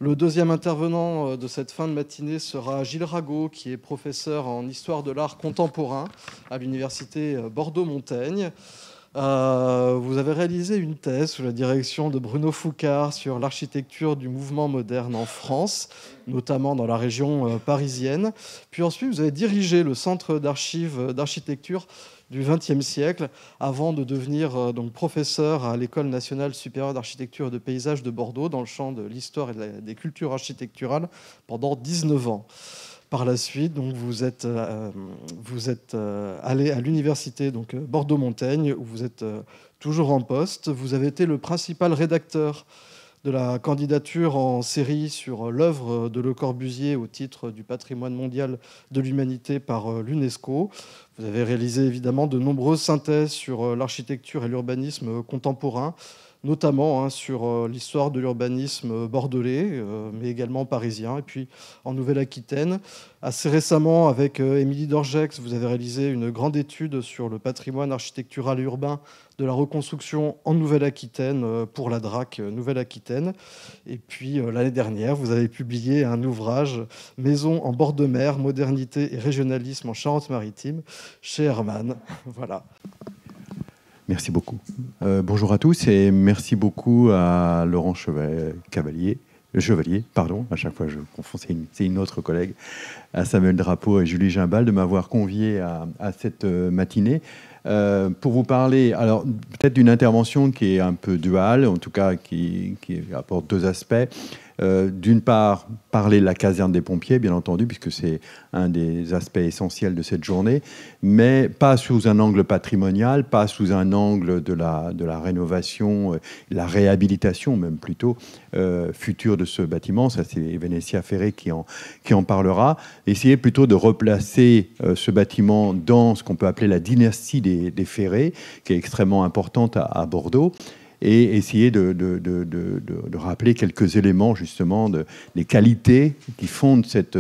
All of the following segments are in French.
Le deuxième intervenant de cette fin de matinée sera Gilles Rago, qui est professeur en histoire de l'art contemporain à l'université Bordeaux-Montaigne. Vous avez réalisé une thèse sous la direction de Bruno Foucard sur l'architecture du mouvement moderne en France, notamment dans la région parisienne. Puis ensuite, vous avez dirigé le Centre d'archives d'architecture du XXe siècle, avant de devenir donc professeur à l'École nationale supérieure d'architecture et de paysage de Bordeaux, dans le champ de l'histoire et des cultures architecturales, pendant 19 ans. Par la suite, donc, vous êtes allé à l'université Bordeaux-Montaigne, où vous êtes toujours en poste. Vous avez été le principal rédacteur de la candidature en série sur l'œuvre de Le Corbusier au titre du patrimoine mondial de l'humanité par l'UNESCO. Vous avez réalisé évidemment de nombreuses synthèses sur l'architecture et l'urbanisme contemporain, notamment sur l'histoire de l'urbanisme bordelais, mais également parisien, et puis en Nouvelle-Aquitaine. Assez récemment, avec Émilie Dorgex, vous avez réalisé une grande étude sur le patrimoine architectural et urbain de la reconstruction en Nouvelle-Aquitaine pour la DRAC Nouvelle-Aquitaine. Et puis l'année dernière, vous avez publié un ouvrage « Maison en bord de mer, modernité et régionalisme en Charente-Maritime » chez Hermann. Voilà. Merci beaucoup. Bonjour à tous et merci beaucoup à Laurent Chevalier, à chaque fois je confonds, c'est une autre collègue, à Samuel Drapeau et Julie Gimbal de m'avoir convié à cette matinée pour vous parler, alors peut-être d'une intervention qui est un peu duale, en tout cas qui apporte deux aspects. D'une part, parler de la caserne des pompiers, bien entendu, puisque c'est un des aspects essentiels de cette journée, mais pas sous un angle patrimonial, pas sous un angle de la rénovation, la réhabilitation même plutôt, future de ce bâtiment. Ça, c'est Vénétia Ferré qui en parlera. Essayer plutôt de replacer ce bâtiment dans ce qu'on peut appeler la dynastie des Ferré, qui est extrêmement importante à Bordeaux, et essayer de rappeler quelques éléments, justement, des qualités qui fondent cette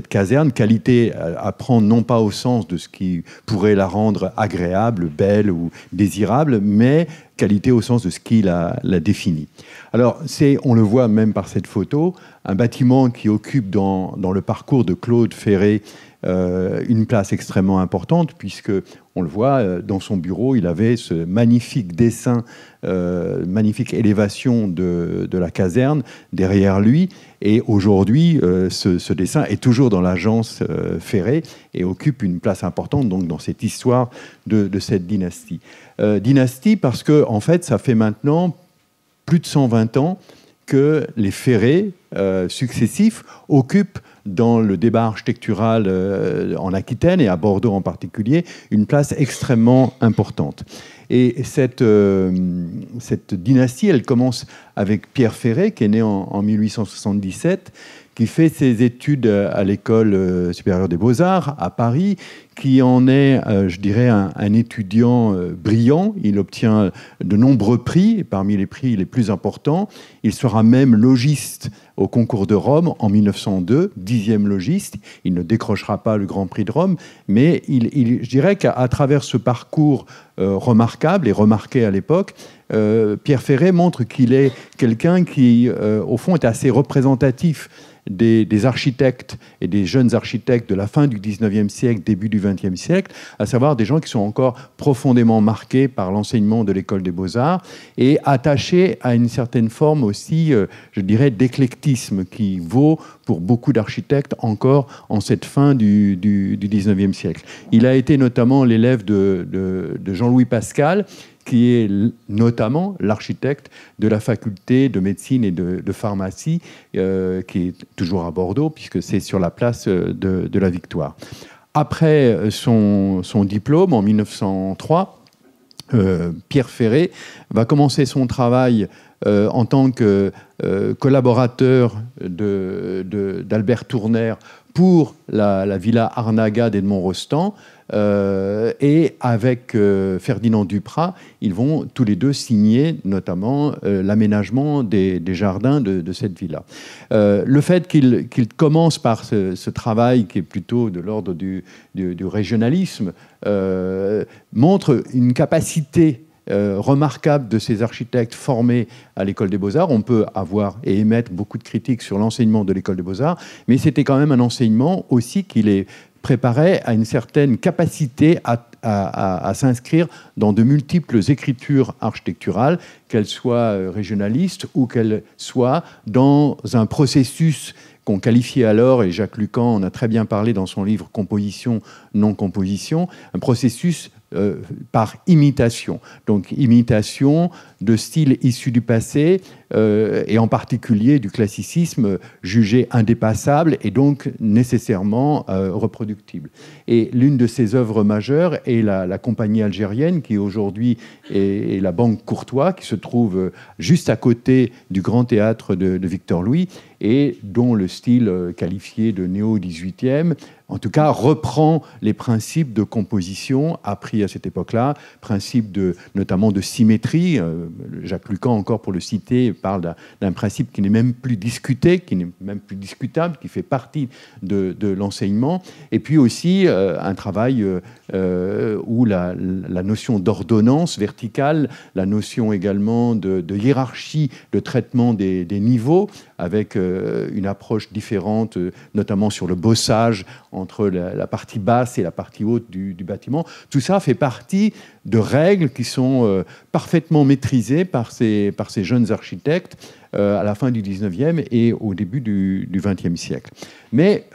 caserne. Qualité à prendre non pas au sens de ce qui pourrait la rendre agréable, belle ou désirable, mais qualité au sens de ce qui la définit. Alors, on le voit même par cette photo, un bâtiment qui occupe dans le parcours de Claude Ferré une place extrêmement importante, puisque on le voit dans son bureau, il avait ce magnifique dessin, magnifique élévation de la caserne derrière lui. Et aujourd'hui, ce dessin est toujours dans l'agence Ferré et occupe une place importante donc dans cette histoire de cette dynastie. Dynastie parce que en fait, ça fait maintenant plus de 120 ans que les Ferré successifs occupent dans le débat architectural en Aquitaine et à Bordeaux en particulier, une place extrêmement importante. Et cette dynastie, elle commence avec Pierre Ferré, qui est né en 1877, qui fait ses études à l'École supérieure des Beaux-Arts à Paris, qui en est, je dirais, un étudiant brillant. Il obtient de nombreux prix, et parmi les prix les plus importants, il sera même logiste au concours de Rome en 1902, 10e logiste. Il ne décrochera pas le Grand Prix de Rome, mais je dirais qu'à travers ce parcours remarquable et remarqué à l'époque, Pierre Ferré montre qu'il est quelqu'un qui, au fond, est assez représentatif des architectes et des jeunes architectes de la fin du 19e siècle, début du 20e siècle, à savoir des gens qui sont encore profondément marqués par l'enseignement de l'école des beaux-arts et attachés à une certaine forme aussi, je dirais, d'éclectisme qui vaut pour beaucoup d'architectes encore en cette fin du 19e siècle. Il a été notamment l'élève de Jean-Louis Pascal, qui est notamment l'architecte de la faculté de médecine et de pharmacie, qui est toujours à Bordeaux, puisque c'est sur la place de la Victoire. Après son diplôme, en 1903, Pierre Ferré va commencer son travail en tant que collaborateur d'Albert Tourner pour la villa Arnaga d'Edmond-Rostand, et avec Ferdinand Duprat, ils vont tous les deux signer notamment l'aménagement des jardins de cette villa. Le fait qu'il commence par ce travail qui est plutôt de l'ordre du régionalisme montre une capacité remarquable de ces architectes formés à l'École des Beaux-Arts. On peut avoir et émettre beaucoup de critiques sur l'enseignement de l'École des Beaux-Arts, mais c'était quand même un enseignement aussi qui les préparait à une certaine capacité à s'inscrire dans de multiples écritures architecturales, qu'elles soient régionalistes ou qu'elles soient dans un processus qu'on qualifiait alors, et Jacques Lucan en a très bien parlé dans son livre Composition, non-composition, un processus par imitation. Donc imitation de styles issus du passé, et en particulier du classicisme jugé indépassable et donc nécessairement reproductible. Et l'une de ses œuvres majeures est la compagnie algérienne, qui aujourd'hui est la Banque Courtois, qui se trouve juste à côté du Grand Théâtre de Victor Louis, et dont le style qualifié de néo-18e, en tout cas, reprend les principes de composition appris à cette époque-là, principes notamment de symétrie. Jacques Lucan, encore pour le citer, parle d'un principe qui n'est même plus discuté, qui n'est même plus discutable, qui fait partie de l'enseignement. Et puis aussi un travail où la notion d'ordonnance verticale, la notion également de hiérarchie, de traitement des niveaux, avec une approche différente, notamment sur le bossage entre la partie basse et la partie haute du bâtiment. Tout ça fait partie de règles qui sont parfaitement maîtrisées par ces jeunes architectes à la fin du 19e et au début du 20e siècle. Mais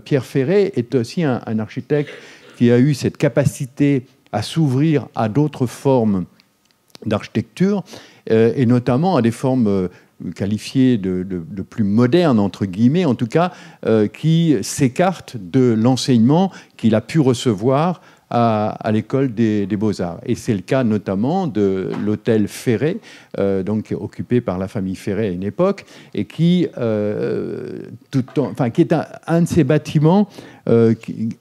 Pierre Ferré est aussi un architecte qui a eu cette capacité à s'ouvrir à d'autres formes d'architecture, et notamment à des formes qualifiées de plus modernes, entre guillemets, en tout cas, qui s'écartent de l'enseignement qu'il a pu recevoir à l'école des Beaux-Arts. Et c'est le cas notamment de l'hôtel Ferré, donc occupé par la famille Ferré à une époque, et qui est un de ces bâtiments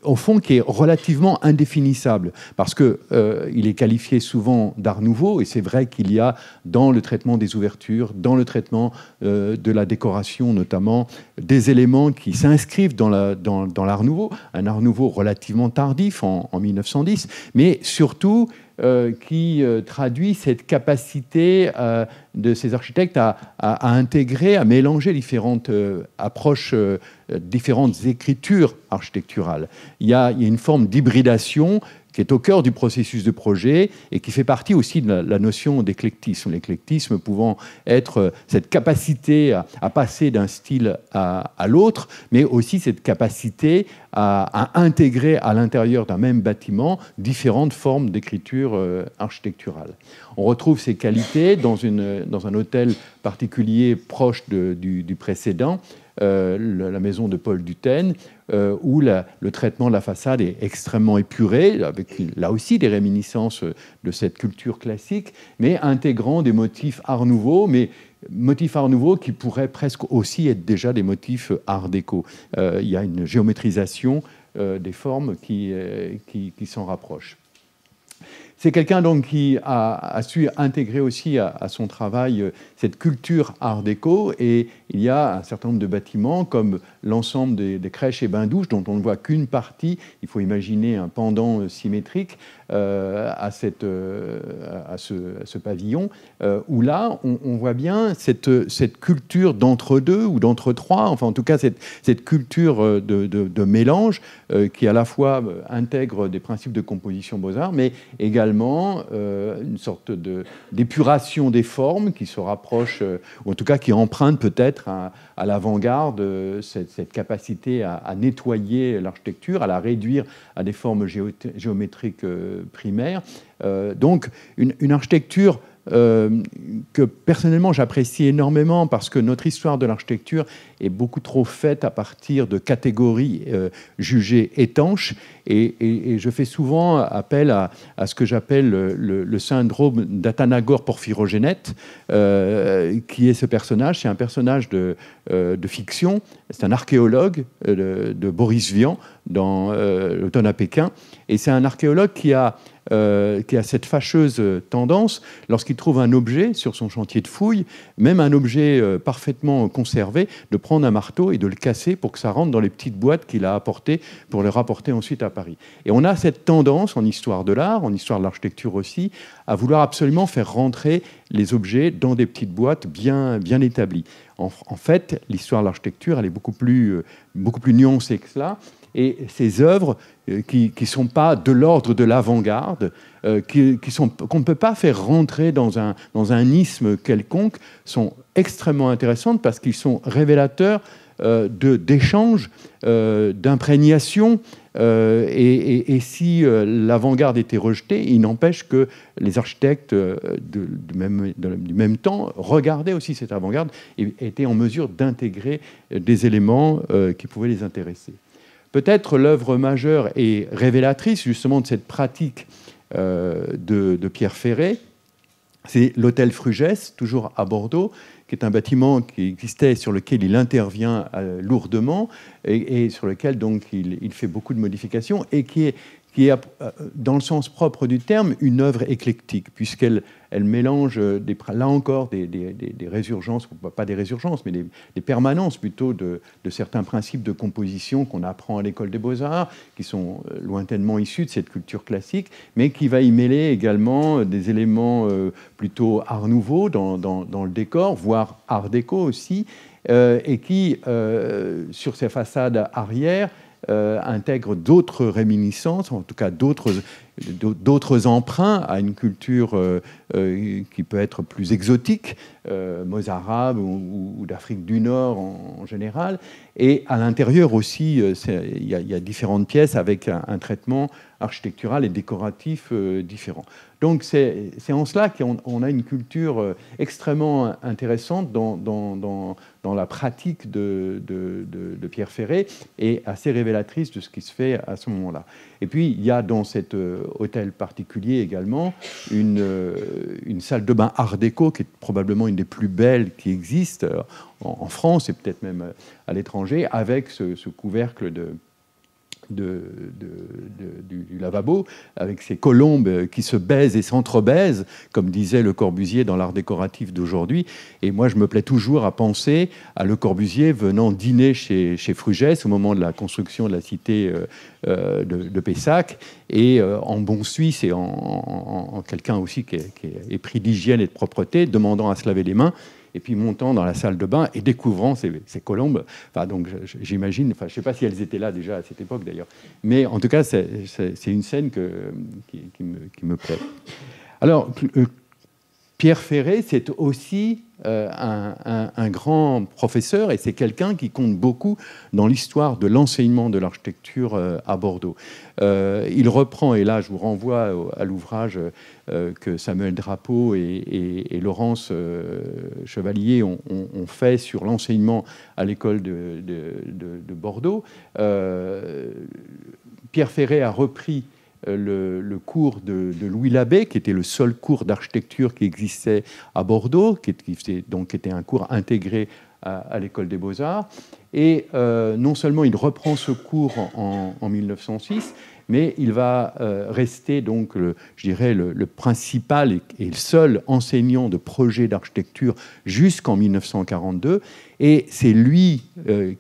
au fond, qui est relativement indéfinissable, parce qu'il est qualifié souvent d'art nouveau, et c'est vrai qu'il y a dans le traitement des ouvertures, dans le traitement de la décoration notamment, des éléments qui s'inscrivent dans l'art nouveau, un art nouveau relativement tardif en 1910, mais surtout qui traduit cette capacité de ces architectes à intégrer, à mélanger différentes approches, différentes écritures architecturales. Il y a une forme d'hybridation qui est au cœur du processus de projet et qui fait partie aussi de la notion d'éclectisme. L'éclectisme pouvant être cette capacité à passer d'un style à l'autre, mais aussi cette capacité à intégrer à l'intérieur d'un même bâtiment différentes formes d'écriture architecturale. On retrouve ces qualités dans un hôtel particulier proche du précédent, la maison de Paul Dutène, où le traitement de la façade est extrêmement épuré, avec là aussi des réminiscences de cette culture classique, mais intégrant des motifs art nouveau, mais motifs art nouveau qui pourraient presque aussi être déjà des motifs art déco. Il y a une géométrisation des formes qui s'en rapproche. C'est quelqu'un donc qui a su intégrer aussi à son travail cette culture art déco, et il y a un certain nombre de bâtiments comme l'ensemble des crèches et bains-douches dont on ne voit qu'une partie. Il faut imaginer un pendant symétrique à ce pavillon, où là on voit bien cette culture d'entre-deux ou d'entre-trois, enfin en tout cas cette culture de mélange qui à la fois intègre des principes de composition beaux-arts, mais également une sorte d'épuration des formes qui se rapproche, ou en tout cas qui emprunte peut-être à l'avant-garde cette capacité à nettoyer l'architecture, à la réduire à des formes géométriques primaires. Donc une architecture que personnellement j'apprécie énormément, parce que notre histoire de l'architecture est beaucoup trop faite à partir de catégories jugées étanches, et je fais souvent appel à ce que j'appelle le syndrome d'Athanagore Porphyrogénète, qui est ce personnage. C'est un personnage de fiction, c'est un archéologue de Boris Vian, dans l'automne à Pékin. Et c'est un archéologue qui a cette fâcheuse tendance, lorsqu'il trouve un objet sur son chantier de fouilles, même un objet parfaitement conservé, de prendre un marteau et de le casser pour que ça rentre dans les petites boîtes qu'il a apportées pour les rapporter ensuite à Paris. Et on a cette tendance en histoire de l'art, en histoire de l'architecture aussi, à vouloir absolument faire rentrer les objets dans des petites boîtes bien établies. En fait, l'histoire de l'architecture, elle est beaucoup plus nuancée que cela. Et ces œuvres qui ne sont pas de l'ordre de l'avant-garde, qu'on ne peut pas faire rentrer dans un isthme quelconque, sont extrêmement intéressantes parce qu'ils sont révélateurs d'échanges, d'imprégnation. Et si l'avant-garde était rejetée, il n'empêche que les architectes du même temps regardaient aussi cette avant-garde et étaient en mesure d'intégrer des éléments qui pouvaient les intéresser. Peut-être l'œuvre majeure et révélatrice justement de cette pratique de Pierre Ferré, c'est l'hôtel Frugès, toujours à Bordeaux, qui est un bâtiment qui existait, sur lequel il intervient lourdement et sur lequel donc il fait beaucoup de modifications et qui est, dans le sens propre du terme, une œuvre éclectique, puisqu'elle mélange, là encore, des résurgences, pas des résurgences, mais des permanences plutôt de certains principes de composition qu'on apprend à l'école des Beaux-Arts, qui sont lointainement issus de cette culture classique, mais qui va y mêler également des éléments plutôt art nouveau dans le décor, voire art déco aussi, et qui, sur ses façades arrière, intègre d'autres réminiscences, en tout cas d'autres emprunts à une culture qui peut être plus exotique, mozarabe ou d'Afrique du Nord en général. Et à l'intérieur aussi, il y a différentes pièces avec un traitement architectural et décoratif différent. Donc c'est en cela qu'on a une culture extrêmement intéressante dans la pratique de Pierre Ferré et assez révélatrice de ce qui se fait à ce moment-là. Et puis il y a dans cet hôtel particulier également une salle de bain art déco qui est probablement une des plus belles qui existent en France et peut-être même à l'étranger, avec ce couvercle du lavabo, avec ces colombes qui se baisent et s'entrebaisent, comme disait Le Corbusier dans l'art décoratif d'aujourd'hui. Et moi, je me plais toujours à penser à Le Corbusier venant dîner chez Frugès au moment de la construction de la cité de Pessac, et en bon Suisse et en quelqu'un aussi qui est épris d'hygiène et de propreté, demandant à se laver les mains, et puis montant dans la salle de bain et découvrant ces colombes. Enfin, donc j'imagine, je ne sais pas si elles étaient là déjà à cette époque d'ailleurs, mais en tout cas, c'est une scène qui me plaît. Alors, Pierre Ferré, c'est aussi un grand professeur et c'est quelqu'un qui compte beaucoup dans l'histoire de l'enseignement de l'architecture à Bordeaux. Il reprend, et là je vous renvoie à l'ouvrage que Samuel Drapeau et Laurence Chevalier ont fait sur l'enseignement à l'école de Bordeaux. Pierre Ferré a repris le cours de Louis Labbé, qui était le seul cours d'architecture qui existait à Bordeaux, qui était un cours intégré à l'école des Beaux-Arts. Et non seulement il reprend ce cours en 1906, mais il va rester donc, je dirais, le principal et le seul enseignant de projet d'architecture jusqu'en 1942. Et c'est lui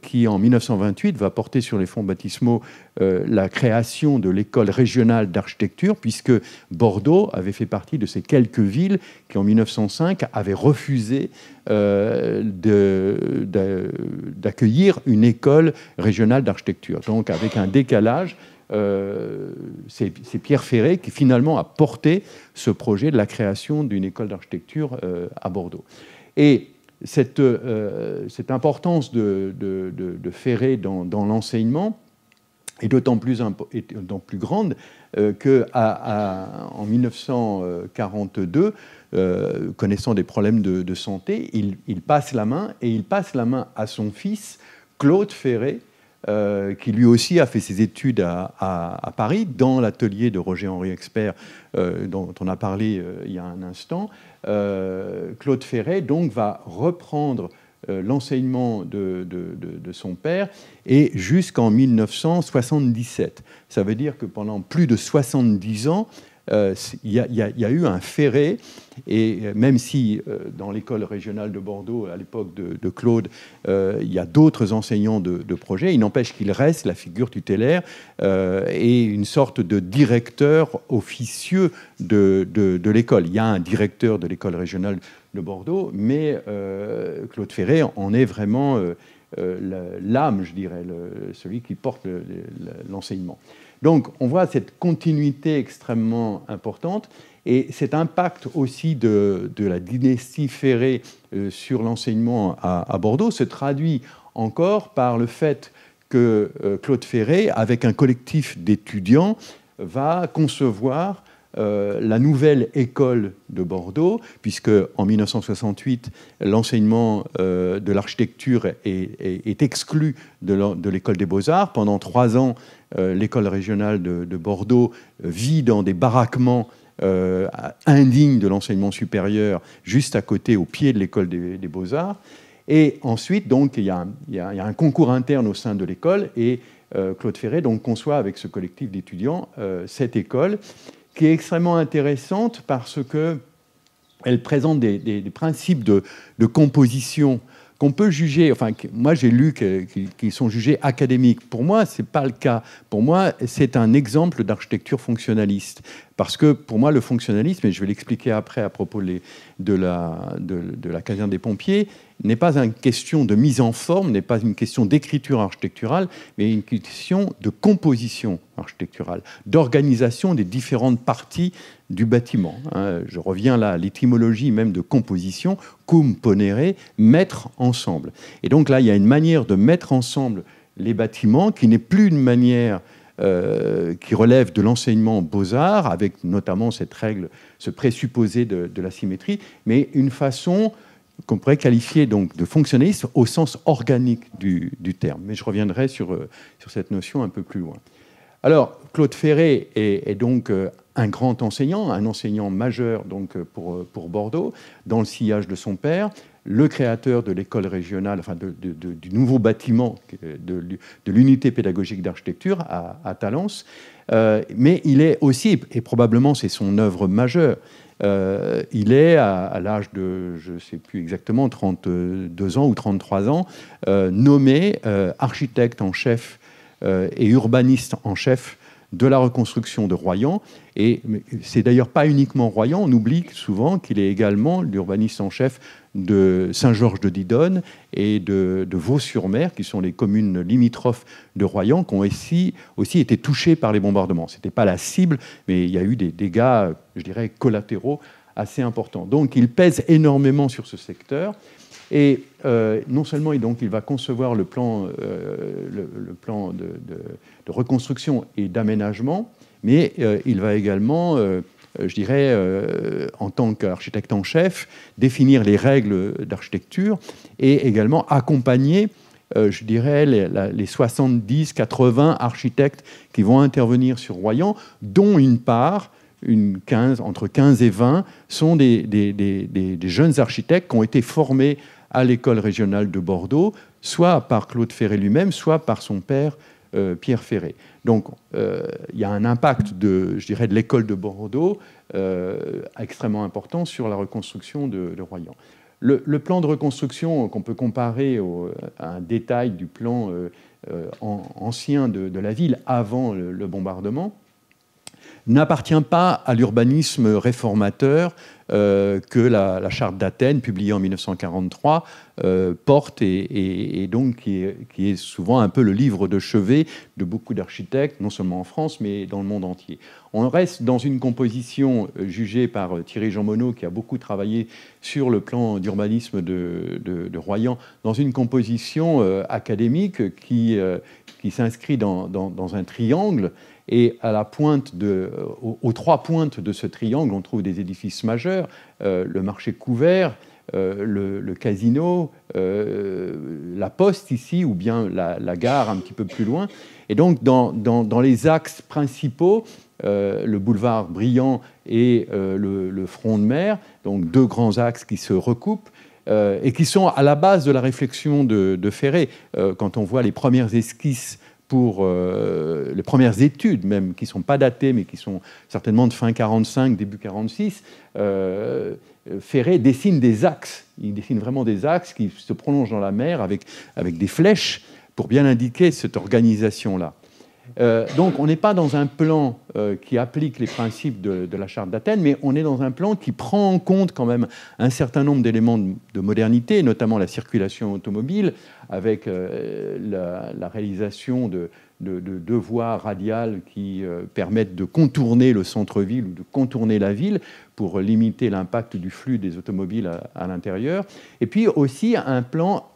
qui, en 1928, va porter sur les fonds baptismaux la création de l'école régionale d'architecture, puisque Bordeaux avait fait partie de ces quelques villes qui, en 1905, avaient refusé d'accueillir une école régionale d'architecture. Donc, avec un décalage, c'est Pierre Ferré qui, finalement, a porté ce projet de la création d'une école d'architecture à Bordeaux. Et cette importance de Ferré dans l'enseignement est d'autant plus grande qu'en 1942, connaissant des problèmes de santé, il passe la main à son fils, Claude Ferré, qui lui aussi a fait ses études à Paris, dans l'atelier de Roger-Henri Expert, dont on a parlé il y a un instant. Claude Ferré donc va reprendre l'enseignement de son père, et jusqu'en 1977. Ça veut dire que pendant plus de 70 ans, il y a eu un ferré, et même si dans l'école régionale de Bordeaux, à l'époque de Claude, il y a d'autres enseignants de projet, il n'empêche qu'il reste la figure tutélaire et une sorte de directeur officieux de l'école. Il y a un directeur de l'école régionale de Bordeaux, mais Claude Ferré en est vraiment l'âme, je dirais, celui qui porte l'enseignement. Donc, on voit cette continuité extrêmement importante et cet impact aussi de la dynastie Ferré sur l'enseignement à Bordeaux se traduit encore par le fait que Claude Ferré, avec un collectif d'étudiants, va concevoir la nouvelle école de Bordeaux, puisque en 1968, l'enseignement de l'architecture est exclu de l'école des Beaux-Arts. Pendant 3 ans, l'école régionale de Bordeaux vit dans des baraquements indignes de l'enseignement supérieur, juste à côté, au pied de l'école des Beaux-Arts. Et ensuite, donc, il y a un concours interne au sein de l'école, et Claude Ferré donc, conçoit avec ce collectif d'étudiants cette école, qui est extrêmement intéressante parce qu'elle présente des principes de composition qu'on peut juger, enfin, moi j'ai lu qu'ils sont jugés académiques. Pour moi, ce n'est pas le cas. Pour moi, c'est un exemple d'architecture fonctionnaliste. Parce que pour moi, le fonctionnalisme, et je vais l'expliquer après à propos de la caserne des pompiers, n'est pas une question de mise en forme, n'est pas une question d'écriture architecturale, mais une question de composition architecturale, d'organisation des différentes parties du bâtiment. Je reviens là à l'étymologie même de composition, componere, mettre ensemble. Et donc là, il y a une manière de mettre ensemble les bâtiments qui n'est plus une manière qui relève de l'enseignement beaux-arts, avec notamment cette règle, ce présupposé de la symétrie, mais une façon qu'on pourrait qualifier donc de fonctionnalisme au sens organique du terme. Mais je reviendrai sur cette notion un peu plus loin. Alors, Claude Ferré est donc un grand enseignant, un enseignant majeur donc, pour Bordeaux, dans le sillage de son père, le créateur de l'école régionale, enfin du nouveau bâtiment de l'unité pédagogique d'architecture à Talence. Mais il est aussi, et probablement c'est son œuvre majeure, il est, à l'âge de, je ne sais plus exactement, 32 ans ou 33 ans, nommé architecte en chef et urbaniste en chef de la reconstruction de Royan. Et c'est d'ailleurs pas uniquement Royan, on oublie souvent qu'il est également l'urbaniste en chef de Saint-Georges de Didonne et de Vaux-sur-Mer, qui sont les communes limitrophes de Royan, qui ont aussi été touchées par les bombardements. Ce n'était pas la cible, mais il y a eu des dégâts, je dirais, collatéraux assez importants. Donc il pèse énormément sur ce secteur. Et non seulement il va concevoir le plan de reconstruction et d'aménagement, mais il va également, je dirais, en tant qu'architecte en chef, définir les règles d'architecture et également accompagner, je dirais, les 70-80 architectes qui vont intervenir sur Royan, dont une part, entre 15 et 20, sont des jeunes architectes qui ont été formés à l'école régionale de Bordeaux, soit par Claude Ferré lui-même, soit par son père, Pierre Ferré. Donc, il y a un impact de l'école de Bordeaux extrêmement important sur la reconstruction de Royan. Le plan de reconstruction qu'on peut comparer à un détail du plan ancien de la ville avant le bombardement n'appartient pas à l'urbanisme réformateur que la charte d'Athènes, publiée en 1943, porte et donc qui est souvent un peu le livre de chevet de beaucoup d'architectes, non seulement en France, mais dans le monde entier. On reste dans une composition jugée par Thierry Jean Monod, qui a beaucoup travaillé sur le plan d'urbanisme de Royan, dans une composition académique qui s'inscrit dans un triangle. Et à la pointe aux 3 pointes de ce triangle, on trouve des édifices majeurs, le marché couvert, le casino, la poste ici, ou bien la gare un petit peu plus loin. Et donc, dans les axes principaux, le boulevard Briand et le front de mer, donc 2 grands axes qui se recoupent, et qui sont à la base de la réflexion de Ferré. Quand on voit les premières esquisses pour les premières études même, qui ne sont pas datées, mais qui sont certainement de fin 45, début 46, Ferré dessine des axes. Il dessine vraiment des axes qui se prolongent dans la mer avec des flèches pour bien indiquer cette organisation-là. Donc on n'est pas dans un plan qui applique les principes de la Charte d'Athènes, mais on est dans un plan qui prend en compte quand même un certain nombre d'éléments de modernité, notamment la circulation automobile, avec la réalisation de voies radiales qui permettent de contourner le centre-ville ou de contourner la ville pour limiter l'impact du flux des automobiles à l'intérieur. Et puis aussi un plan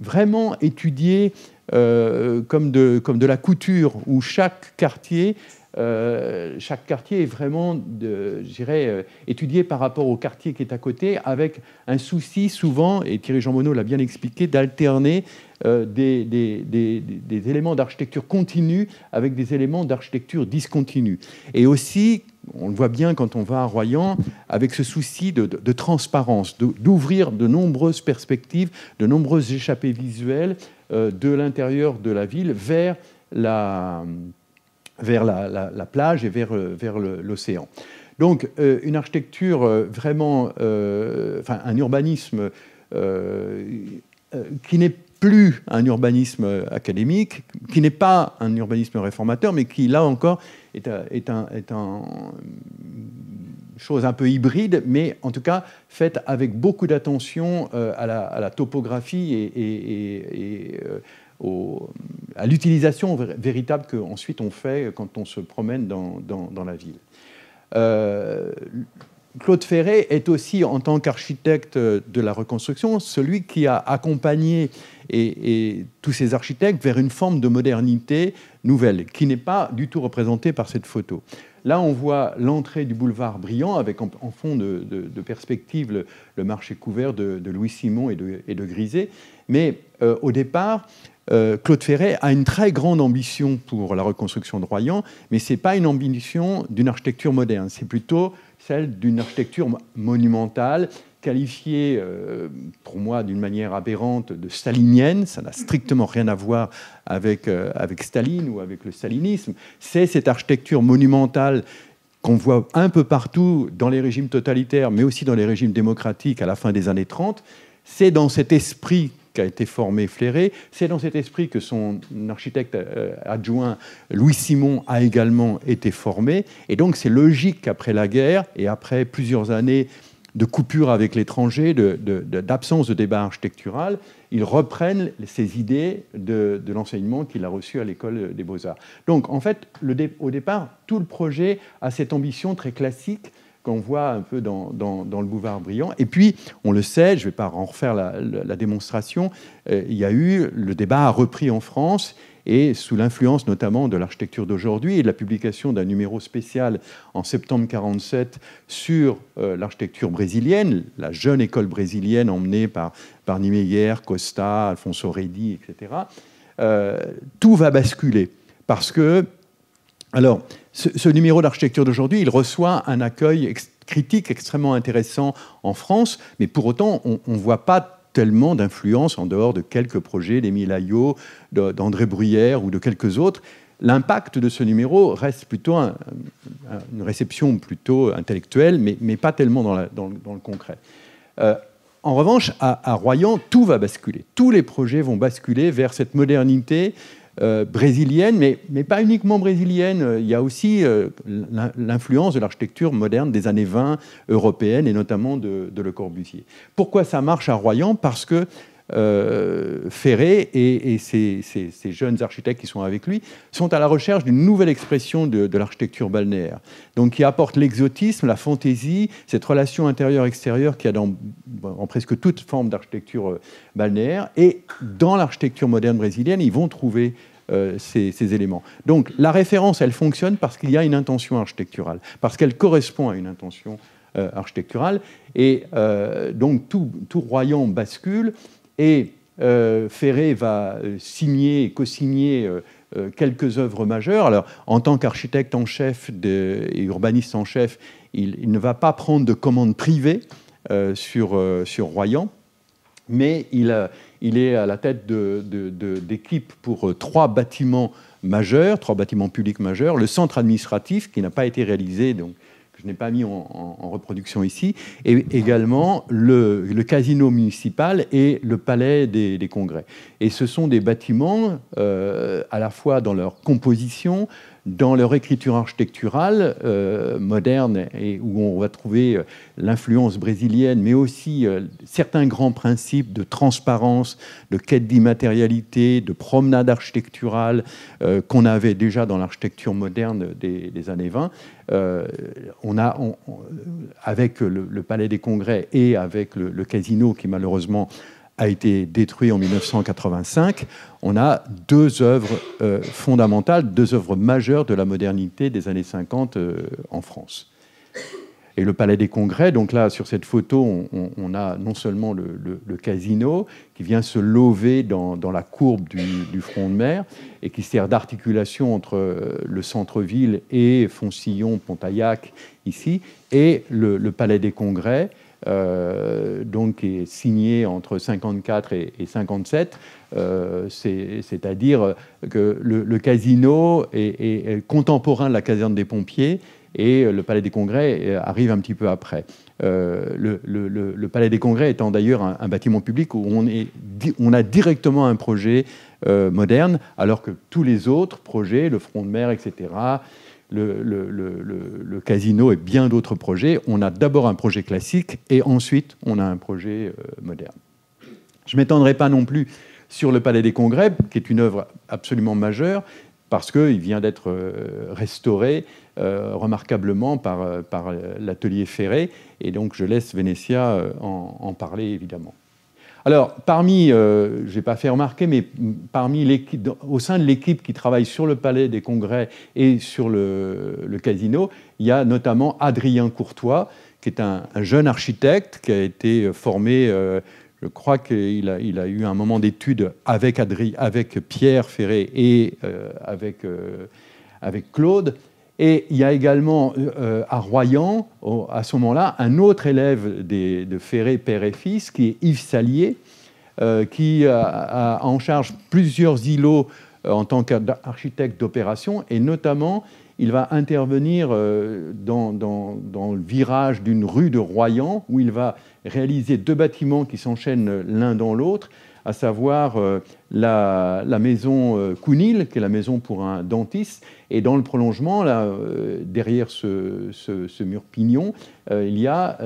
vraiment étudié comme de la couture, où chaque quartier est vraiment, je dirais, étudié par rapport au quartier qui est à côté, avec un souci souvent, et Thierry Jean Monod l'a bien expliqué, d'alterner des éléments d'architecture continue avec des éléments d'architecture discontinue. Et aussi, on le voit bien quand on va à Royan, avec ce souci de transparence, d'ouvrir de nombreuses perspectives, de nombreuses échappées visuelles de l'intérieur de la ville vers la plage et vers l'océan. Donc, une architecture vraiment, un urbanisme qui n'est plus un urbanisme académique, qui n'est pas un urbanisme réformateur, mais qui, là encore, est un chose un peu hybride, mais en tout cas faite avec beaucoup d'attention à la topographie et à l'utilisation véritable qu'ensuite on fait quand on se promène dans la ville. Claude Ferré est aussi, en tant qu'architecte de la reconstruction, celui qui a accompagné et tous ces architectes vers une forme de modernité nouvelle, qui n'est pas du tout représentée par cette photo. Là, on voit l'entrée du boulevard Briand, avec en fond de perspective le marché couvert de Louis Simon et de Grisé. Mais au départ, Claude Ferré a une très grande ambition pour la reconstruction de Royan, mais ce n'est pas une ambition d'une architecture moderne, c'est plutôt celle d'une architecture monumentale, qualifiée, pour moi, d'une manière aberrante, de stalinienne. Ça n'a strictement rien à voir avec Staline ou avec le stalinisme. C'est cette architecture monumentale qu'on voit un peu partout dans les régimes totalitaires, mais aussi dans les régimes démocratiques à la fin des années 30. C'est dans cet esprit qu'a été formé Ferré, c'est dans cet esprit que son architecte adjoint Louis Simon a également été formé, et donc c'est logique qu'après la guerre et après plusieurs années de coupure avec l'étranger, d'absence de débat architectural, il reprenne ces idées de l'enseignement qu'il a reçu à l'école des Beaux-Arts. Donc en fait, au départ, tout le projet a cette ambition très classique qu'on voit un peu dans le boulevard Briand. Et puis, on le sait, je ne vais pas en refaire la démonstration, il y a eu, le débat a repris en France, et sous l'influence notamment de l'architecture d'aujourd'hui et de la publication d'un numéro spécial en septembre 1947 sur l'architecture brésilienne, la jeune école brésilienne emmenée par Niemeyer, Costa, Alfonso Redi, etc., tout va basculer. Parce que, alors, ce numéro d'architecture d'aujourd'hui, il reçoit un accueil critique extrêmement intéressant en France, mais pour autant, on ne voit pas tellement d'influence en dehors de quelques projets d'Émile Aillot, d'André Bruyère ou de quelques autres. L'impact de ce numéro reste plutôt une réception plutôt intellectuelle, mais pas tellement dans le concret. En revanche, à Royan, tout va basculer. Tous les projets vont basculer vers cette modernité brésilienne, mais pas uniquement brésilienne. Il y a aussi l'influence de l'architecture moderne des années 20 européenne et notamment de Le Corbusier. Pourquoi ça marche à Royan ? Parce que Ferré et ces jeunes architectes qui sont avec lui sont à la recherche d'une nouvelle expression de l'architecture balnéaire. Donc qui apporte l'exotisme, la fantaisie, cette relation intérieure-extérieure qu'il y a en presque toute forme d'architecture balnéaire. Et dans l'architecture moderne brésilienne, ils vont trouver ces éléments. Donc la référence, elle fonctionne parce qu'il y a une intention architecturale, parce qu'elle correspond à une intention architecturale. Et donc tout Royan bascule. Et Ferré va signer et co-signer quelques œuvres majeures. Alors, en tant qu'architecte en chef et urbaniste en chef, il ne va pas prendre de commandes privées sur Royan. mais il est à la tête d'équipes pour 3 bâtiments majeurs, 3 bâtiments publics majeurs, le centre administratif qui n'a pas été réalisé, donc que je n'ai pas mis en reproduction ici, et également le casino municipal et le palais des congrès. Et ce sont des bâtiments à la fois dans leur composition, dans leur écriture architecturale moderne, et où on va trouver l'influence brésilienne, mais aussi certains grands principes de transparence, de quête d'immatérialité, de promenade architecturale qu'on avait déjà dans l'architecture moderne des années 20. Avec le Palais des Congrès et avec le casino qui malheureusement a été détruit en 1985, on a 2 œuvres fondamentales, 2 œuvres majeures de la modernité des années 50 en France. Et le Palais des Congrès, donc là, sur cette photo, on a non seulement le casino qui vient se lover dans la courbe du front de mer et qui sert d'articulation entre le centre-ville et Foncillon, Pontaillac, ici, et le Palais des Congrès, donc qui est signé entre 54 et 57, c'est-à-dire que le casino est contemporain de la caserne des pompiers et le Palais des Congrès arrive un petit peu après. Le Palais des Congrès étant d'ailleurs un bâtiment public où on a directement un projet moderne, alors que tous les autres projets, le front de mer, etc., le casino et bien d'autres projets, on a d'abord un projet classique et ensuite on a un projet moderne. Je ne m'étendrai pas non plus sur le Palais des Congrès, qui est une œuvre absolument majeure, parce qu'il vient d'être restauré remarquablement par l'atelier Ferré, et donc je laisse Vénétia en parler évidemment. Alors, je n'ai pas fait remarquer, mais au sein de l'équipe qui travaille sur le Palais des Congrès et sur le casino, il y a notamment Adrien Courtois, qui est un jeune architecte qui a été formé, je crois qu'il a eu un moment d'études avec Pierre Ferré et avec Claude. Et il y a également à Royan, à ce moment-là, un autre élève de Ferré, père et fils, qui est Yves Salier, qui a en charge plusieurs îlots en tant qu'architecte d'opération, et notamment, il va intervenir dans le virage d'une rue de Royan, où il va réaliser 2 bâtiments qui s'enchaînent l'un dans l'autre, à savoir la maison Counil, qui est la maison pour un dentiste, et dans le prolongement, là, derrière ce mur pignon, il y a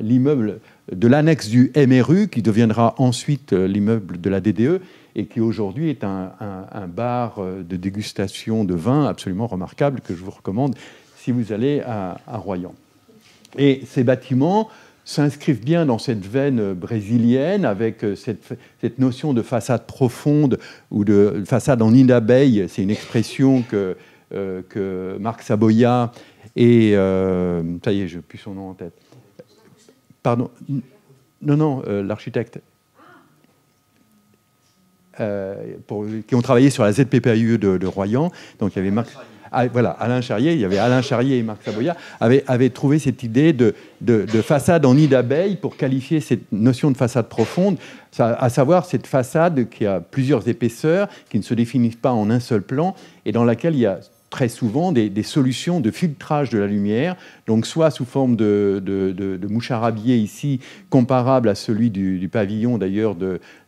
l'immeuble de l'annexe du MRU, qui deviendra ensuite l'immeuble de la DDE, et qui aujourd'hui est un bar de dégustation de vin absolument remarquable, que je vous recommande si vous allez à Royan. Et ces bâtiments s'inscrivent bien dans cette veine brésilienne, avec cette notion de façade profonde ou de façade en nid d'abeille. C'est une expression que Marc Saboya et... ça y est, je n'ai plus son nom en tête. Pardon. Non, l'architecte. Qui ont travaillé sur la ZPPAUE de Royan. Donc il y avait Alain Charrier, il y avait Alain Charrier et Marc Saboya, avaient trouvé cette idée de façade en nid d'abeille pour qualifier cette notion de façade profonde, à savoir cette façade qui a plusieurs épaisseurs, qui ne se définissent pas en un seul plan, et dans laquelle il y a très souvent des solutions de filtrage de la lumière, donc soit sous forme de moucharabier ici, comparable à celui du pavillon d'ailleurs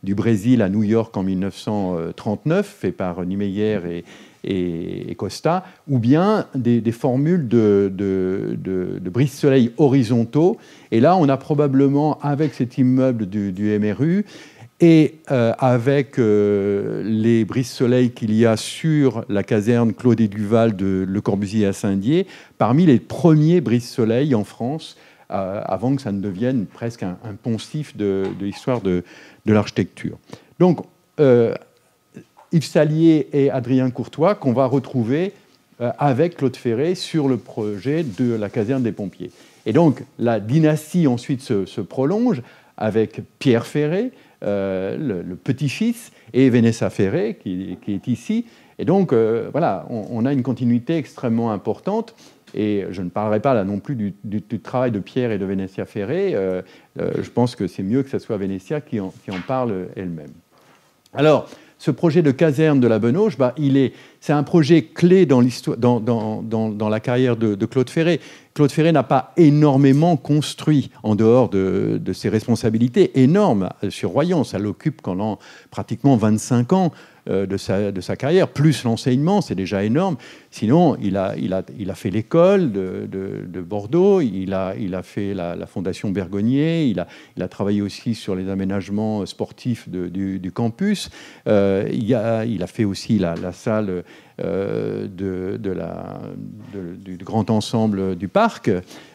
du Brésil à New York en 1939, fait par Niemeyer et Costa, ou bien des formules de brise-soleil horizontaux. Et là, on a probablement, avec cet immeuble du MRU, et avec les brise-soleil qu'il y a sur la caserne Claude et Duval de Le Corbusier à Saint-Dié, parmi les premiers brise-soleil en France, avant que ça ne devienne presque un poncif de l'histoire de l'architecture. Donc, Yves Salier et Adrien Courtois, qu'on va retrouver avec Claude Ferré sur le projet de la caserne des pompiers. Et donc, la dynastie ensuite se prolonge avec Pierre Ferré, le petit-fils, et Vénétia Ferré, qui est ici. Et donc, voilà, on a une continuité extrêmement importante. Et je ne parlerai pas là non plus du travail de Pierre et de Vénétia Ferré. Je pense que c'est mieux que ce soit Vénétia qui en parle elle-même. Alors, ce projet de caserne de la Benauge, c'est un projet clé dans la carrière de Claude Ferré. Claude Ferré n'a pas énormément construit en dehors de ses responsabilités énormes sur Royan. Ça l'occupe pendant pratiquement 25 ans de sa carrière, plus l'enseignement, c'est déjà énorme. Sinon, il a fait l'école de Bordeaux, il a fait la Fondation Bergonié, il a travaillé aussi sur les aménagements sportifs du campus, il a fait aussi la salle du grand ensemble du parc.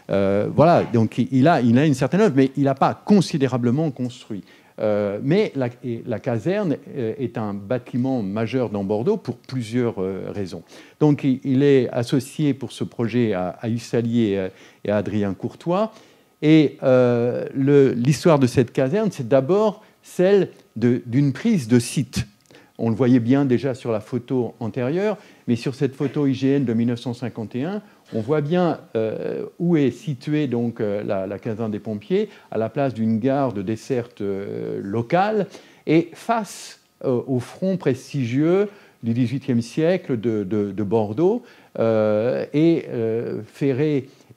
Voilà, donc il a une certaine œuvre, mais il n'a pas considérablement construit. Mais la caserne est un bâtiment majeur dans Bordeaux pour plusieurs raisons. Donc il est associé pour ce projet à Yves Salier et à Adrien Courtois. Et l'histoire de cette caserne, c'est d'abord celle d'une prise de site. On le voyait bien déjà sur la photo antérieure, mais sur cette photo IGN de 1951, on voit bien où est située donc, la caserne des pompiers, à la place d'une gare de desserte locale, et face au front prestigieux du XVIIIe siècle de Bordeaux. Ferré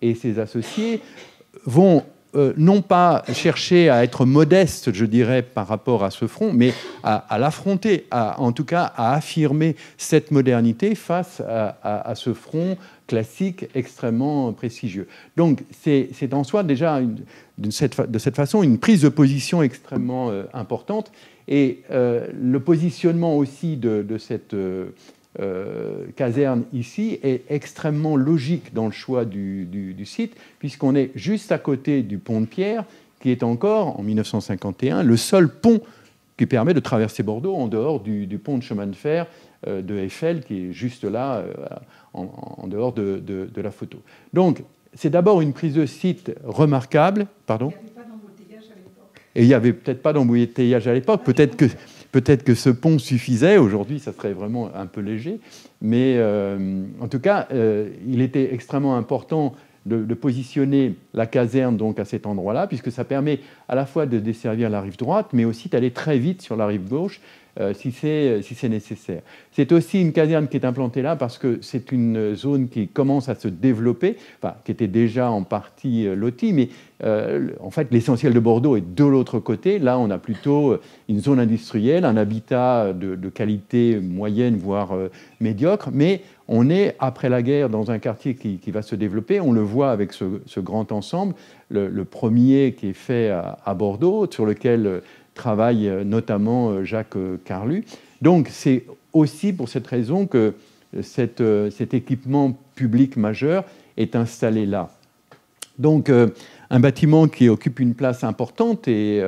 et ses associés vont non pas chercher à être modeste, je dirais, par rapport à ce front, mais à l'affronter, en tout cas à affirmer cette modernité face à ce front classique extrêmement prestigieux. Donc c'est en soi déjà, de cette façon, une prise de position extrêmement importante. Et le positionnement aussi de cette caserne ici est extrêmement logique dans le choix du site, puisqu'on est juste à côté du pont de Pierre, qui est encore, en 1951, le seul pont qui permet de traverser Bordeaux en dehors du pont de chemin de fer de Eiffel, qui est juste là, en dehors de la photo. Donc, c'est d'abord une prise de site remarquable. Pardon ? Il n'y avait pas d'embouteillage à l'époque. Et il n'y avait peut-être pas d'embouteillage à l'époque. Peut-être que ce pont suffisait. Aujourd'hui, ça serait vraiment un peu léger. Mais en tout cas, il était extrêmement important de positionner la caserne donc, à cet endroit-là, puisque ça permet à la fois de desservir la rive droite, mais aussi d'aller très vite sur la rive gauche, si c'est nécessaire. C'est aussi une caserne qui est implantée là parce que c'est une zone qui commence à se développer, enfin, qui était déjà en partie lotie, mais en fait, l'essentiel de Bordeaux est de l'autre côté. Là, on a plutôt une zone industrielle, un habitat de qualité moyenne, voire médiocre, mais on est, après la guerre, dans un quartier qui va se développer. On le voit avec ce grand ensemble, le premier qui est fait à Bordeaux, sur lequel travaille notamment Jacques Carlu. Donc, c'est aussi pour cette raison que cet équipement public majeur est installé là. Donc, un bâtiment qui occupe une place importante, et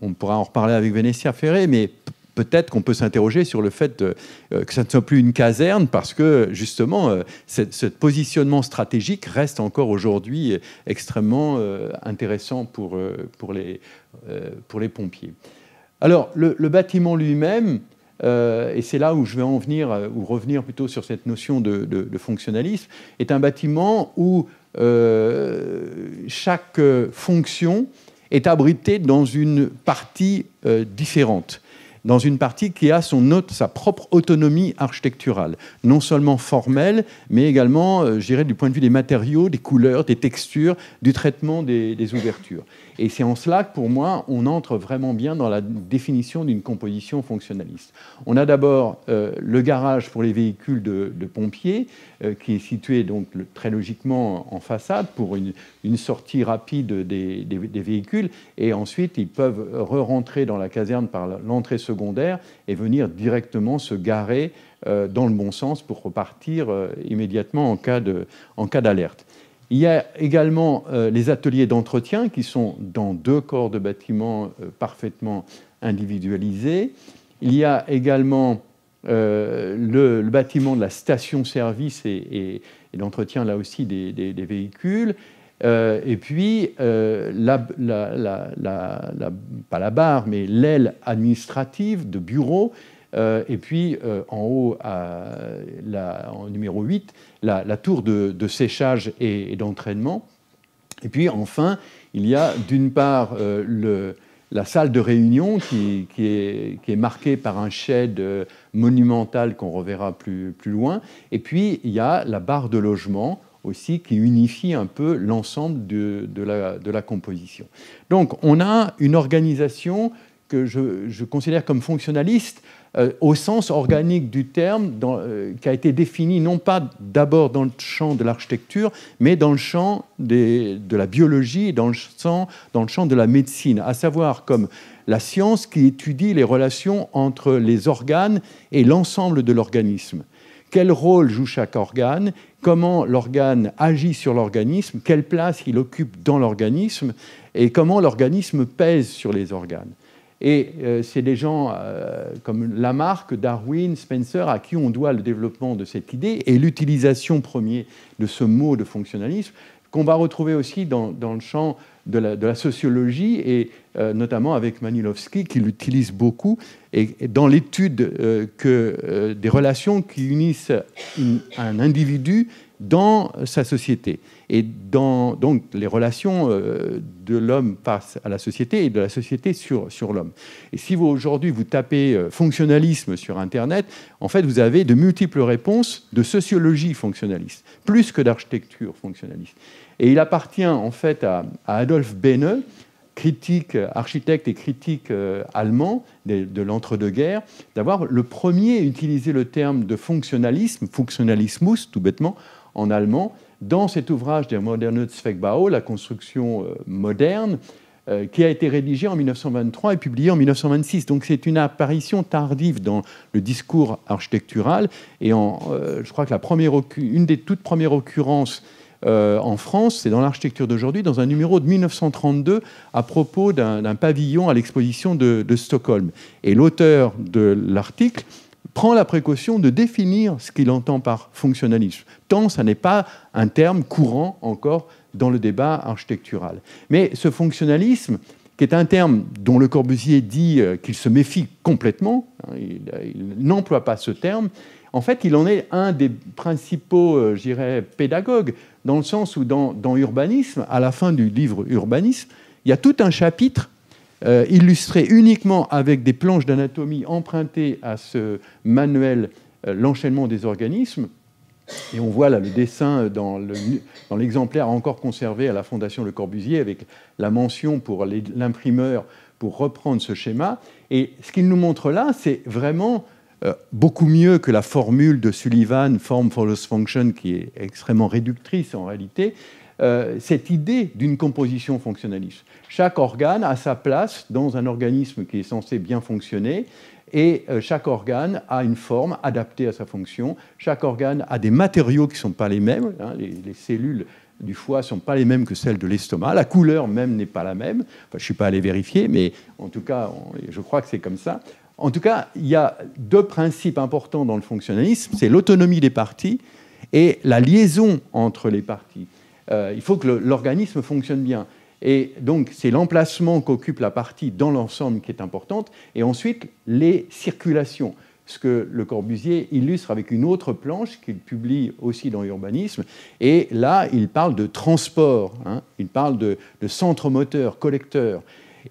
on pourra en reparler avec Vénétia Ferré, mais peut-être qu'on peut s'interroger sur le fait que ça ne soit plus une caserne, parce que justement, ce positionnement stratégique reste encore aujourd'hui extrêmement intéressant pour les pompiers. Alors, le bâtiment lui-même, et c'est là où je vais en venir, ou revenir plutôt sur cette notion de fonctionnalisme, est un bâtiment où chaque fonction est abritée dans une partie différente, dans une partie qui a sa propre autonomie architecturale, non seulement formelle, mais également, je dirais, du point de vue des matériaux, des couleurs, des textures, du traitement des ouvertures. Et c'est en cela que, pour moi, on entre vraiment bien dans la définition d'une composition fonctionnaliste. On a d'abord le garage pour les véhicules de pompiers, qui est situé donc très logiquement en façade pour une sortie rapide des véhicules, et ensuite ils peuvent re-rentrer dans la caserne par l'entrée secondaire et venir directement se garer dans le bon sens pour repartir immédiatement en cas d'alerte. Il y a également les ateliers d'entretien qui sont dans 2 corps de bâtiments parfaitement individualisés. Il y a également le bâtiment de la station-service et l'entretien là aussi des véhicules. Et puis, pas la barre, mais l'aile administrative de bureau et puis en haut, en numéro 8, la tour de séchage et d'entraînement. Et puis enfin, il y a d'une part la salle de réunion qui est marquée par un shed monumental qu'on reverra plus loin. Et puis il y a la barre de logement aussi qui unifie un peu l'ensemble de la composition. Donc on a une organisation que je considère comme fonctionnaliste au sens organique du terme, qui a été défini non pas d'abord dans le champ de l'architecture, mais dans le champ de la biologie et dans le champ de la médecine, à savoir comme la science qui étudie les relations entre les organes et l'ensemble de l'organisme. Quel rôle joue chaque organe, comment l'organe agit sur l'organisme, quelle place il occupe dans l'organisme et comment l'organisme pèse sur les organes. Et c'est des gens comme Lamarck, Darwin, Spencer, à qui on doit le développement de cette idée et l'utilisation première de ce mot de fonctionnalisme, qu'on va retrouver aussi dans le champ de la sociologie, et notamment avec Manilowski, qui l'utilise beaucoup, et dans l'étude des relations qui unissent un individu dans sa société. Et donc les relations de l'homme face à la société et de la société sur l'homme. Et si aujourd'hui vous tapez fonctionnalisme sur Internet, en fait vous avez de multiples réponses de sociologie fonctionnaliste, plus que d'architecture fonctionnaliste. Et il appartient en fait à Adolf Bene, architecte et critique allemand de l'entre-deux-guerres, d'avoir le premier utilisé le terme de fonctionnalisme, Funktionalismus tout bêtement, en allemand, dans cet ouvrage Der moderne Zweckbau, la construction moderne, qui a été rédigé en 1923 et publié en 1926. Donc c'est une apparition tardive dans le discours architectural. Et je crois que une des toutes premières occurrences en France, c'est dans l'architecture d'aujourd'hui, dans un numéro de 1932 à propos d'un pavillon à l'exposition de Stockholm. Et l'auteur de l'article prend la précaution de définir ce qu'il entend par fonctionnalisme, tant ça n'est pas un terme courant encore dans le débat architectural. Mais ce fonctionnalisme, qui est un terme dont Le Corbusier dit qu'il se méfie complètement, il n'emploie pas ce terme, en fait, il en est un des principaux, je dirais, pédagogues, dans le sens où dans Urbanisme, à la fin du livre Urbanisme, il y a tout un chapitre illustré uniquement avec des planches d'anatomie empruntées à ce manuel L'enchaînement des organismes. Et on voit là le dessin dans l'exemplaire encore conservé à la Fondation Le Corbusier, avec la mention pour l'imprimeur pour reprendre ce schéma. Et ce qu'il nous montre là, c'est vraiment beaucoup mieux que la formule de Sullivan, form follows function, qui est extrêmement réductrice en réalité, cette idée d'une composition fonctionnaliste. Chaque organe a sa place dans un organisme qui est censé bien fonctionner, et chaque organe a une forme adaptée à sa fonction. Chaque organe a des matériaux qui ne sont pas les mêmes. Les cellules du foie ne sont pas les mêmes que celles de l'estomac. La couleur même n'est pas la même. Enfin, je ne suis pas allé vérifier, mais en tout cas, je crois que c'est comme ça. En tout cas, il y a deux principes importants dans le fonctionnalisme, c'est l'autonomie des parties et la liaison entre les parties. Il faut que l'organisme fonctionne bien. Et donc, c'est l'emplacement qu'occupe la partie dans l'ensemble qui est importante, et ensuite, les circulations, ce que Le Corbusier illustre avec une autre planche qu'il publie aussi dans Urbanisme. Et là, il parle de transport, il parle de centre moteur, collecteur.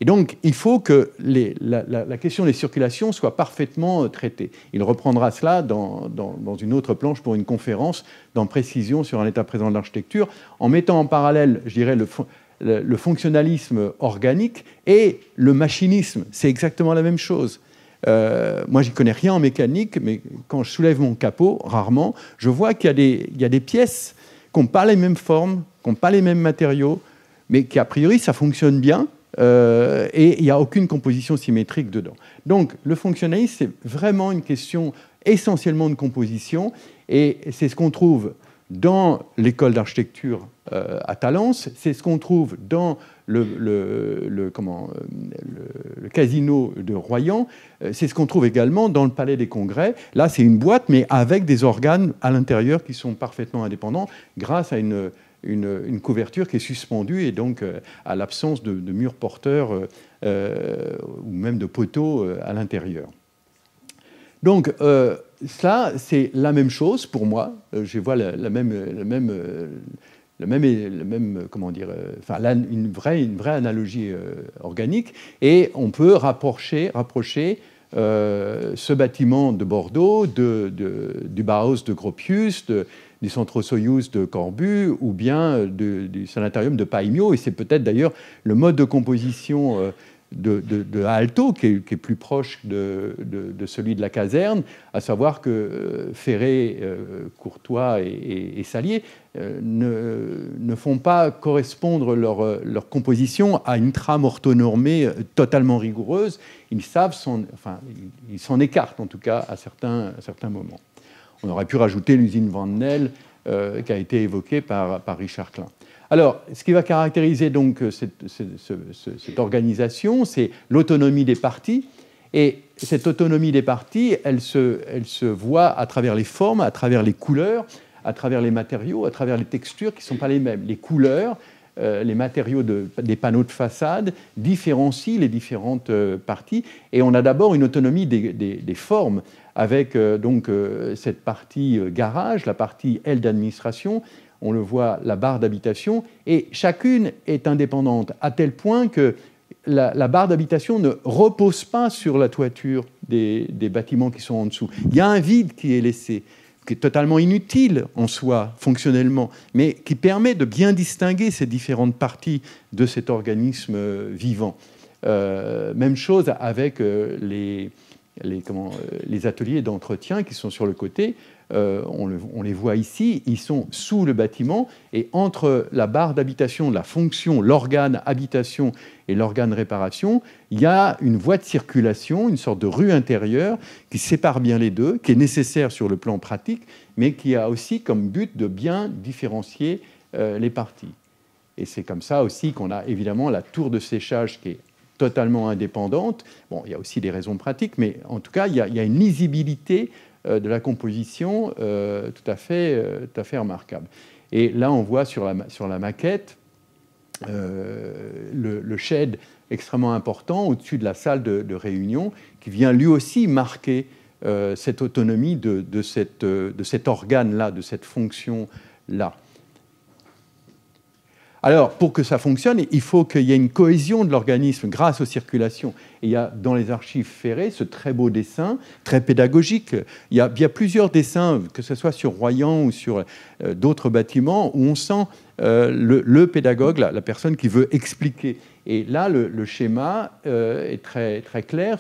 Et donc, il faut que la question des circulations soit parfaitement traitée. Il reprendra cela dans une autre planche pour une conférence dans Précision sur un état présent de l'architecture, en mettant en parallèle, je dirais, le fonctionnalisme organique et le machinisme. C'est exactement la même chose. Moi, je n'y connais rien en mécanique, mais quand je soulève mon capot, rarement, je vois qu'il y a des pièces qui n'ont pas les mêmes formes, qui n'ont pas les mêmes matériaux, mais qui, a priori, ça fonctionne bien. Et il n'y a aucune composition symétrique dedans. Donc le fonctionnalisme, c'est vraiment une question essentiellement de composition, et c'est ce qu'on trouve dans l'école d'architecture à Talence, c'est ce qu'on trouve dans le casino de Royan, c'est ce qu'on trouve également dans le Palais des Congrès. Là, c'est une boîte, mais avec des organes à l'intérieur qui sont parfaitement indépendants grâce à une couverture qui est suspendue, et donc à l'absence de murs porteurs ou même de poteaux à l'intérieur. Donc, ça, c'est la même chose pour moi. Je vois la même comment dire, enfin, là, une vraie analogie organique. Et on peut rapprocher ce bâtiment de Bordeaux du Bauhaus de Gropius, du Centre Soyouz de Corbu, ou bien du sanatorium de Paimio. Et c'est peut-être d'ailleurs le mode de composition de Aalto, qui est plus proche de celui de la caserne, à savoir que Ferré, Courtois et Salier ne font pas correspondre leur composition à une trame orthonormée totalement rigoureuse. Ils s'en écartent en tout cas à certains moments. On aurait pu rajouter l'usine Van Nel qui a été évoquée par Richard Klein. Alors, ce qui va caractériser donc cette organisation, c'est l'autonomie des parties. Et cette autonomie des parties, elle se voit à travers les formes, à travers les couleurs, à travers les matériaux, à travers les textures qui ne sont pas les mêmes. Les couleurs, les matériaux des panneaux de façade différencient les différentes parties. Et on a d'abord une autonomie des formes, avec cette partie garage, la partie aile d'administration, on le voit, la barre d'habitation, et chacune est indépendante, à tel point que la barre d'habitation ne repose pas sur la toiture des bâtiments qui sont en dessous. Il y a un vide qui est laissé, qui est totalement inutile en soi, fonctionnellement, mais qui permet de bien distinguer ces différentes parties de cet organisme vivant. Même chose avec les ateliers d'entretien qui sont sur le côté. On les voit ici, ils sont sous le bâtiment, et entre la barre d'habitation, la fonction, l'organe habitation et l'organe réparation, il y a une voie de circulation, une sorte de rue intérieure qui sépare bien les deux, qui est nécessaire sur le plan pratique, mais qui a aussi comme but de bien différencier les parties. Et c'est comme ça aussi qu'on a évidemment la tour de séchage qui est totalement indépendante. Bon, il y a aussi des raisons pratiques, mais en tout cas, il y a une lisibilité de la composition tout à fait remarquable. Et là, on voit sur la maquette le shed extrêmement important au-dessus de la salle de réunion, qui vient lui aussi marquer cette autonomie de cet organe-là, de cette fonction-là. Alors, pour que ça fonctionne, il faut qu'il y ait une cohésion de l'organisme grâce aux circulations. Et il y a dans les archives Ferré ce très beau dessin, très pédagogique. Il y a plusieurs dessins, que ce soit sur Royan ou sur d'autres bâtiments, où on sent le pédagogue, la personne qui veut expliquer. Et là, le schéma est très, très clair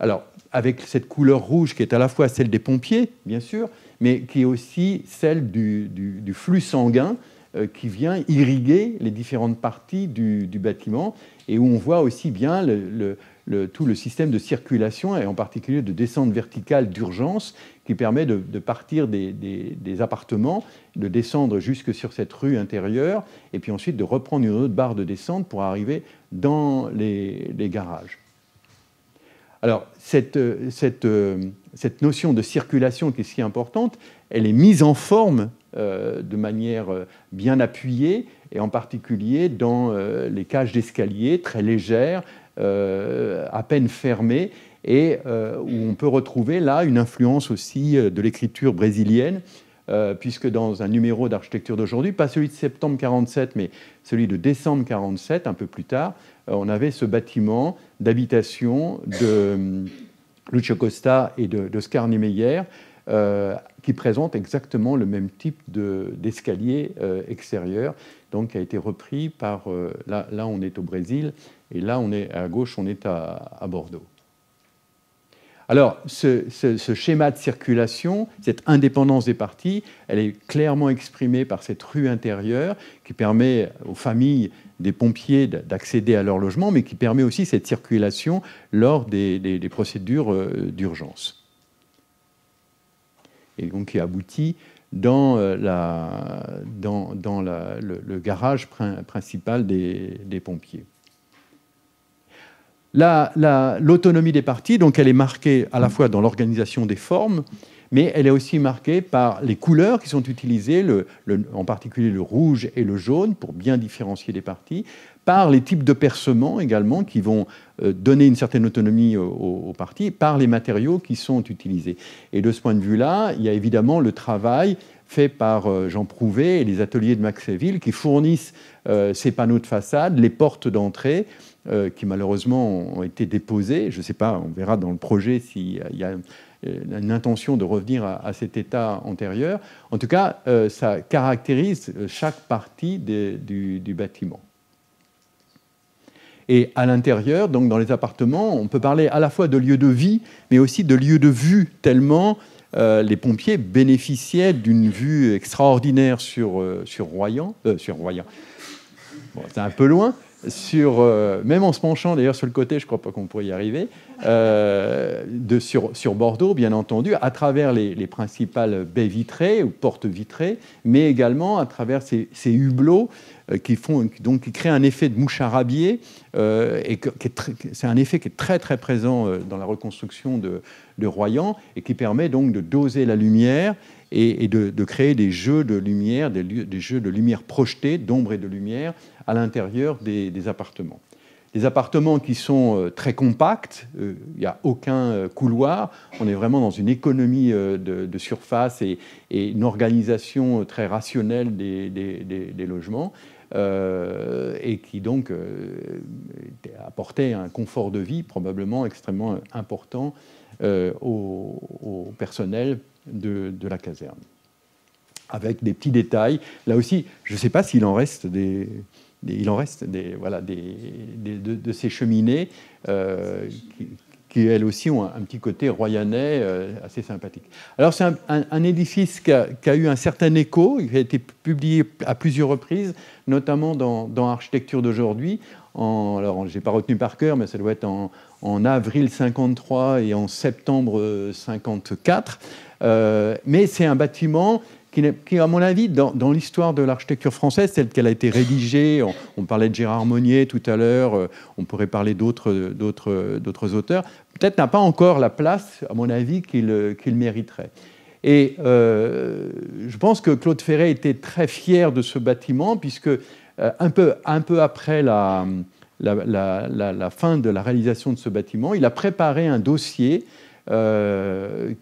alors, avec cette couleur rouge qui est à la fois celle des pompiers, bien sûr, mais qui est aussi celle du flux sanguin, qui vient irriguer les différentes parties du bâtiment, et où on voit aussi bien tout le système de circulation, et en particulier de descente verticale d'urgence, qui permet de partir des appartements, de descendre jusque sur cette rue intérieure, et puis ensuite de reprendre une autre barre de descente pour arriver dans les garages. Alors, cette notion de circulation qui est si importante, elle est mise en forme de manière bien appuyée, et en particulier dans les cages d'escalier très légères, à peine fermées, et où on peut retrouver là une influence aussi de l'écriture brésilienne, puisque dans un numéro d'architecture d'aujourd'hui, pas celui de septembre 47, mais celui de décembre 47, un peu plus tard, on avait ce bâtiment d'habitation de Lucio Costa et d'Oscar Niemeyer, qui présente exactement le même type d'escalier extérieur, donc qui a été repris par... là, on est au Brésil, et là, à gauche, on est à Bordeaux. Alors, ce schéma de circulation, cette indépendance des parties, elle est clairement exprimée par cette rue intérieure qui permet aux familles des pompiers d'accéder à leur logement, mais qui permet aussi cette circulation lors des procédures d'urgence. Et donc qui aboutit dans le garage principal des pompiers. L'autonomie des parties, donc elle est marquée à la fois dans l'organisation des formes, mais elle est aussi marquée par les couleurs qui sont utilisées, en particulier le rouge et le jaune, pour bien différencier les parties, par les types de percements également, qui vont donner une certaine autonomie aux parties, par les matériaux qui sont utilisés. Et de ce point de vue-là, il y a évidemment le travail fait par Jean Prouvé et les ateliers de Maxéville qui fournissent ces panneaux de façade, les portes d'entrée, qui malheureusement ont été déposées. Je ne sais pas, on verra dans le projet s'il y a une intention de revenir à cet état antérieur. En tout cas, ça caractérise chaque partie du bâtiment. Et à l'intérieur, donc dans les appartements, on peut parler à la fois de lieux de vie, mais aussi de lieux de vue, tellement les pompiers bénéficiaient d'une vue extraordinaire sur Royan. Bon, c'est un peu loin. Même en se penchant d'ailleurs sur le côté, je ne crois pas qu'on pourrait y arriver, sur Bordeaux, bien entendu, à travers les principales baies vitrées ou portes vitrées, mais également à travers ces hublots qui créent un effet de moucharabier, c'est un effet qui est très très présent dans la reconstruction de Royan et qui permet donc de doser la lumière et de créer des jeux de lumière, des jeux de lumière projetée, d'ombre et de lumière, à l'intérieur des appartements. Des appartements qui sont très compacts, il n'y a aucun couloir, on est vraiment dans une économie de surface et une organisation très rationnelle des logements, et qui donc apportait un confort de vie probablement extrêmement important au personnel de la caserne. Avec des petits détails. Là aussi, je ne sais pas s'il en reste de ces cheminées qui, elles aussi, ont un petit côté royanais assez sympathique. Alors, c'est un édifice qui a eu un certain écho, qui a été publié à plusieurs reprises, notamment dans Architecture d'aujourd'hui. Alors, je n'ai pas retenu par cœur, mais ça doit être en avril 53 et en septembre 54. Mais c'est un bâtiment qui, à mon avis, dans l'histoire de l'architecture française, telle qu'elle a été rédigée, on parlait de Gérard Monnier tout à l'heure, on pourrait parler d'autres auteurs, peut-être n'a pas encore la place, à mon avis, qu'il mériterait. Et je pense que Claude Ferret était très fier de ce bâtiment, puisque un peu après la fin de la réalisation de ce bâtiment, il a préparé un dossier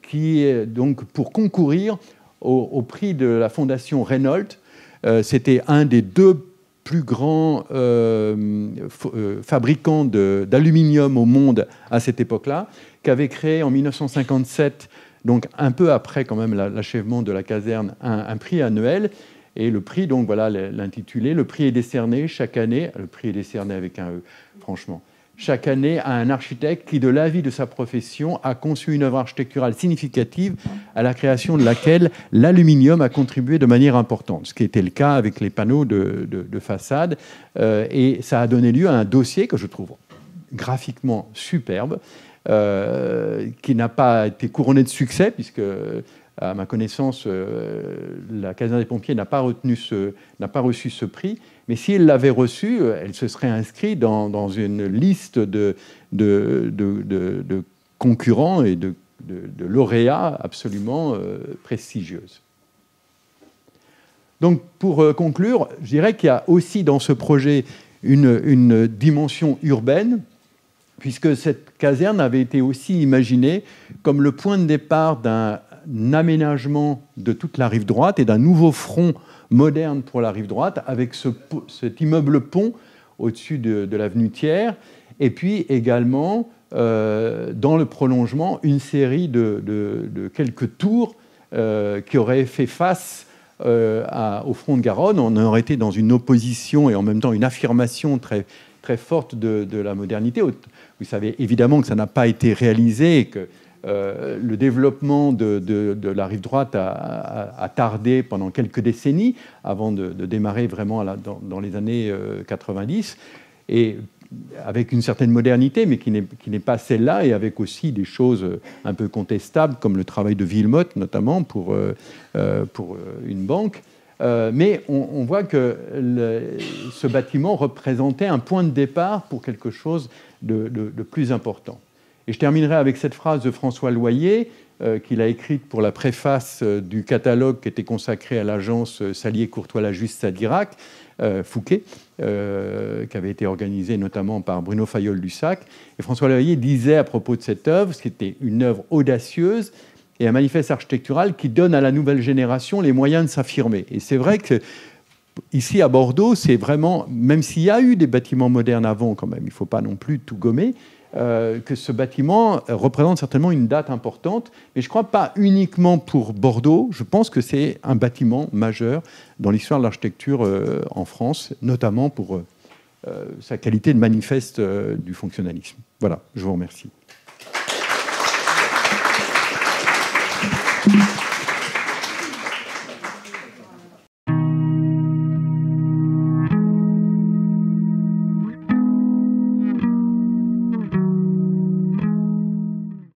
qui est donc pour concourir au prix de la fondation Reynolds. C'était un des deux plus grands fabricants d'aluminium au monde à cette époque-là, qui avait créé en 1957, donc un peu après quand même l'achèvement de la caserne, un prix annuel. Et le prix, donc voilà l'intitulé, le prix est décerné chaque année, le prix est décerné avec un E, franchement, chaque année à un architecte qui, de l'avis de sa profession, a conçu une œuvre architecturale significative à la création de laquelle l'aluminium a contribué de manière importante, ce qui était le cas avec les panneaux de façade. Et ça a donné lieu à un dossier que je trouve graphiquement superbe, qui n'a pas été couronné de succès, puisque, à ma connaissance, la caserne des pompiers n'a pas reçu ce prix. Mais si elle l'avait reçu, elle se serait inscrite dans une liste de concurrents et de lauréats absolument prestigieuses. Donc, pour conclure, je dirais qu'il y a aussi dans ce projet une dimension urbaine, puisque cette caserne avait été aussi imaginée comme le point de départ d'un aménagement de toute la rive droite et d'un nouveau front moderne pour la rive droite, avec cet immeuble-pont au-dessus de l'avenue Thiers, et puis également, dans le prolongement, une série de quelques tours qui auraient fait face au front de Garonne. On aurait été dans une opposition et en même temps une affirmation très, très forte de la modernité. Vous savez évidemment que ça n'a pas été réalisé et que le développement de la rive droite a tardé pendant quelques décennies avant de démarrer vraiment dans les années 90, et avec une certaine modernité, mais qui n'est pas celle-là, et avec aussi des choses un peu contestables, comme le travail de Villemotte, notamment, pour une banque. Mais on voit que ce bâtiment représentait un point de départ pour quelque chose de plus important. Et je terminerai avec cette phrase de François Loyer, qu'il a écrite pour la préface du catalogue qui était consacré à l'agence Salier-Courtois-Lajuste-Sadirac, Fouquet, qui avait été organisée notamment par Bruno Fayolle-Lussac. Et François Loyer disait à propos de cette œuvre, c'était une œuvre audacieuse et un manifeste architectural qui donne à la nouvelle génération les moyens de s'affirmer. Et c'est vrai que ici à Bordeaux, c'est vraiment, même s'il y a eu des bâtiments modernes avant quand même, il ne faut pas non plus tout gommer, que ce bâtiment représente certainement une date importante, mais je ne crois pas uniquement pour Bordeaux. Je pense que c'est un bâtiment majeur dans l'histoire de l'architecture en France, notamment pour sa qualité de manifeste du fonctionnalisme. Voilà, je vous remercie.